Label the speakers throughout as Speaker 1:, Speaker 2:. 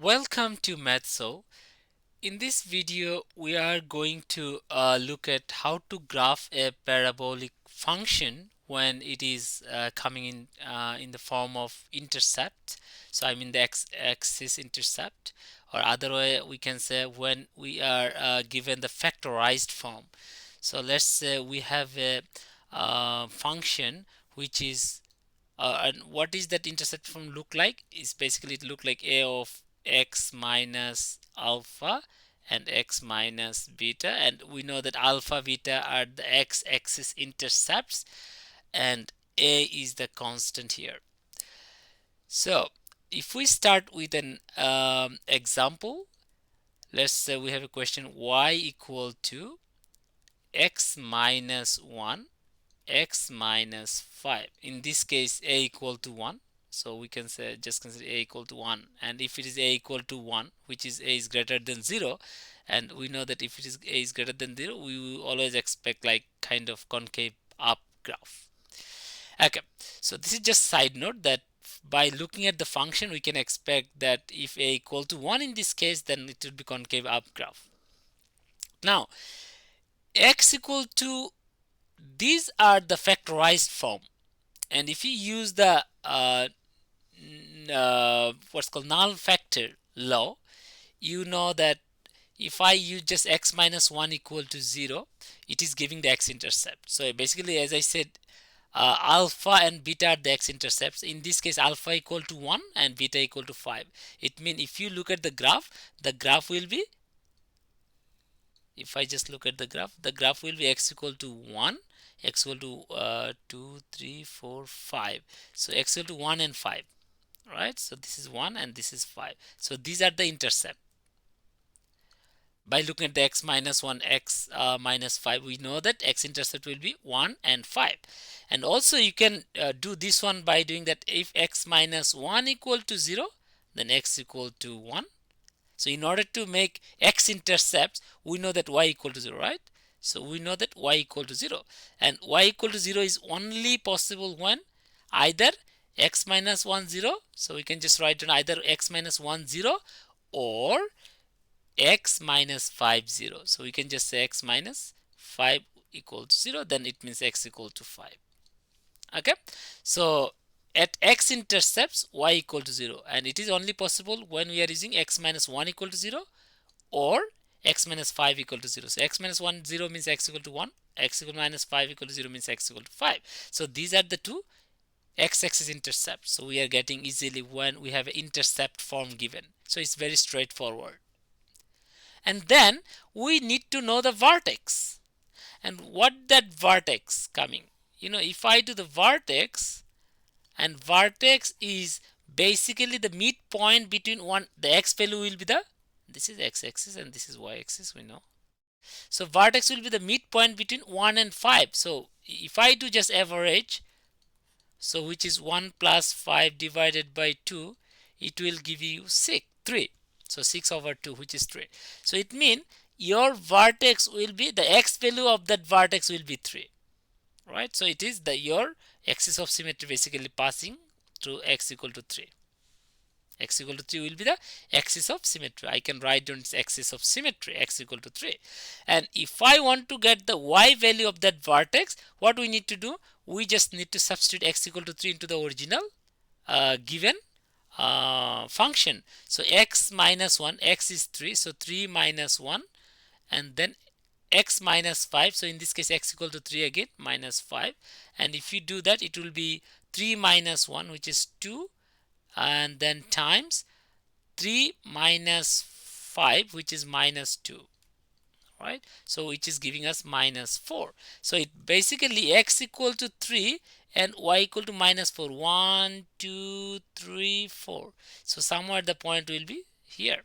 Speaker 1: Welcome to Mathso. In this video, we are going to look at how to graph a parabolic function when it is coming in the form of intercept. So I mean the x-axis intercept, or other way we can say when we are given the factorized form. So let's say we have a function which is and what is that intercept form look like? Is basically it look like a of x minus alpha and x minus beta, and we know that alpha beta are the x-axis intercepts and a is the constant here. So if we start with an example, let's say we have a question y equal to x minus 1, x minus 5. In this case, a equal to 1. So we can say just consider a equal to 1. And if it is a equal to 1, which is a is greater than 0, and we know that if it is a is greater than 0, we will always expect like kind of concave up graph. Okay, so this is just side note that by looking at the function, we can expect that if a equal to 1 in this case, then it will be concave up graph. Now, x equal to, these are the factorized form, and if you use the what's called null factor law, you know that if I use just x minus 1 equal to 0, it is giving the x-intercept. So basically, as I said, alpha and beta are the x-intercepts. In this case, alpha equal to 1 and beta equal to 5. It means if you look at the graph will be, if I just look at the graph will be x equal to 1, x equal to 2, 3, 4, 5. So x equal to 1 and 5. Right, so this is 1 and this is 5. So these are the intercept. By looking at the x minus 1, x minus 5, we know that x-intercept will be 1 and 5. And also you can do this one by doing that if x minus 1 equal to 0, then x equal to 1. So in order to make x-intercepts, we know that y equal to 0, right? So we know that y equal to 0. And y equal to 0 is only possible when either x minus 1 0, so we can just write down either x minus 1 0 or x minus 5 0. So we can just say x minus 5 equal to 0, then it means x equal to 5. Okay, so at x intercepts y equal to 0, and it is only possible when we are using x minus 1 equal to 0 or x minus 5 equal to 0. So x minus 1 0 means x equal to 1, x equal to minus 5 equal to 0 means x equal to 5. So these are the two x-axis intercepts. So we are getting easily when we have an intercept form given. So it's very straightforward. And then we need to know the vertex and what that vertex coming. If I do the vertex, and vertex is basically the midpoint between one, the x value will be the, this is x-axis and this is y-axis, we know. So vertex will be the midpoint between 1 and 5. So if I do just average, so which is 1 plus 5 divided by 2, it will give you 3. So 6 over 2, which is 3. So it means your vertex will be, the x value of that vertex will be 3. Right? So it is your axis of symmetry basically passing through x equal to 3. X equal to 3 will be the axis of symmetry. I can write down its axis of symmetry, x equal to 3. And if I want to get the y value of that vertex, what we need to do? We just need to substitute x equal to 3 into the original given function. So x minus 1, x is 3, so 3 minus 1, and then x minus 5, so in this case x equal to 3 again, minus 5. And if you do that, it will be 3 minus 1, which is 2, and then times 3 minus 5, which is minus 2, right? So which is giving us minus 4. So it basically x equal to 3 and y equal to minus 4. 1 2 3 4. So somewhere the point will be here.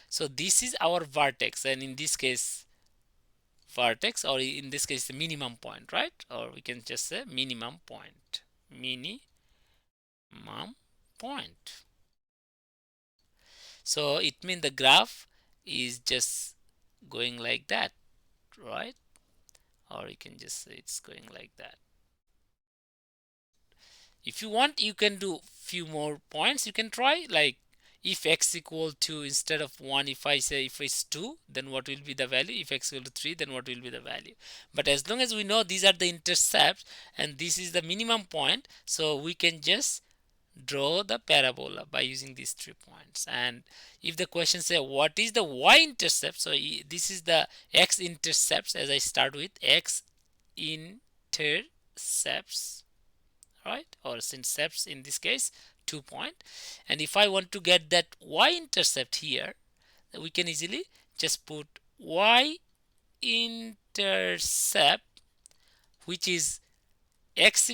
Speaker 1: So this is our vertex, and in this case vertex, or in this case the minimum point, right? Or we can just say minimum point. So it means the graph is just going like that, right? Or you can just say it's going like that. If you want, you can do few more points. You can try, like if x equal to, instead of 1, if I say if it's 2, then what will be the value? If x equal to 3, then what will be the value? But as long as we know these are the intercepts and this is the minimum point, so we can just draw the parabola by using these 3 points. And if the question say what is the y-intercept, so this is the x-intercepts, as I start with x-intercepts, right, or intercepts in this case 2 point. And if I want to get that y-intercept here, we can easily just put y-intercept, which is x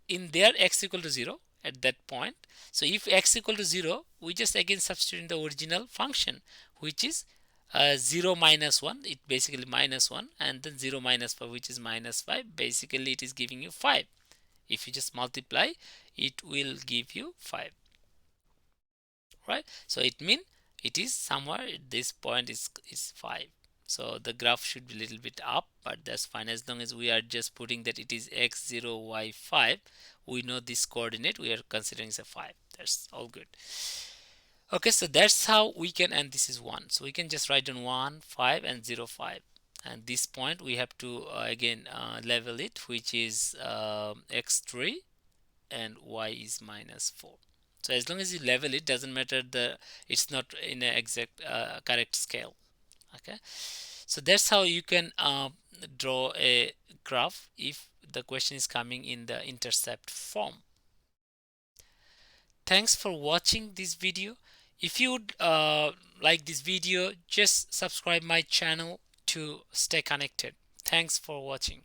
Speaker 1: in there, x equal to 0 at that point. So if x equal to 0, we just again substitute in the original function, which is 0 minus 1, it basically minus 1, and then 0 minus 5, which is minus 5. Basically it is giving you 5. If you just multiply, it will give you 5, right? So it means it is somewhere this point is 5. So the graph should be a little bit up, but that's fine as long as we are just putting that it is x0 y5. We know this coordinate, we are considering as a 5. That's all good. Okay, so that's how we can, and this is 1, so we can just write down 1 5 and 0 5. And this point we have to again level it, which is x3 and y is minus 4. So as long as you level it, doesn't matter it's not in an exact correct scale. Okay, so that's how you can draw a graph if the question is coming in the intercept form. Thanks for watching this video. If you would like this video, just subscribe my channel to stay connected. Thanks for watching.